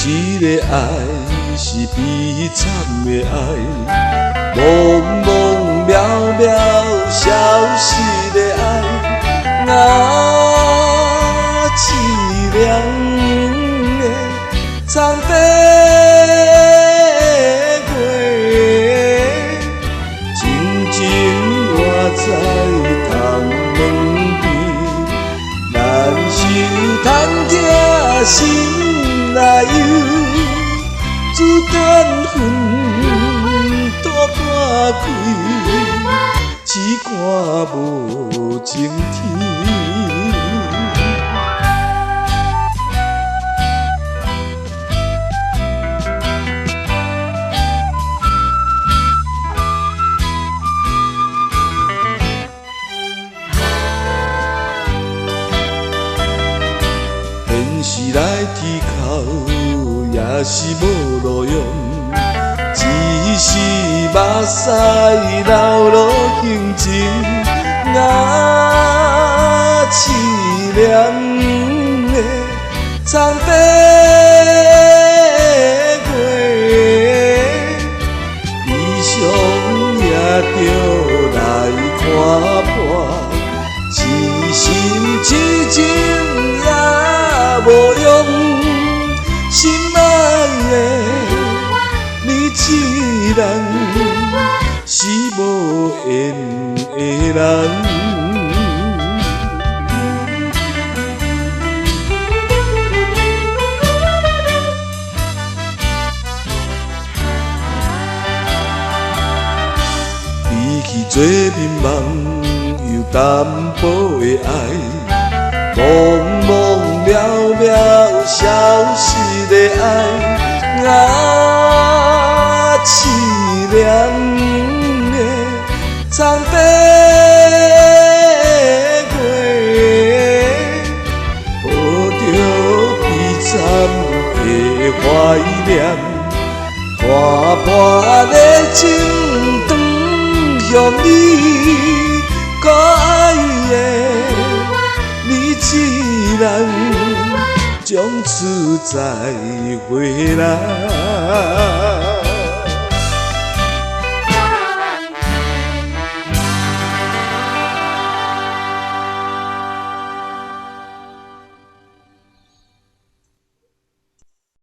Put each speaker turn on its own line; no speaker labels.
一个爱是悲惨的爱，茫茫渺渺消失的爱，凄凉的苍白月，静静活在窗门边，难受通听心内忧，自断魂大半开，只看无情天。是来啼哭，也是无路用，只是目屎流落胸前，凄凉的苍白月，悲伤也着来看破，痴心痴情无用，心爱的你一人，是无缘的人。比起做眠梦，有淡薄的爱，茫茫渺渺消失的爱，凄凉的苍白月，抱着悲惨的怀念，破破的情长向你，可爱的你一人，从此再回来。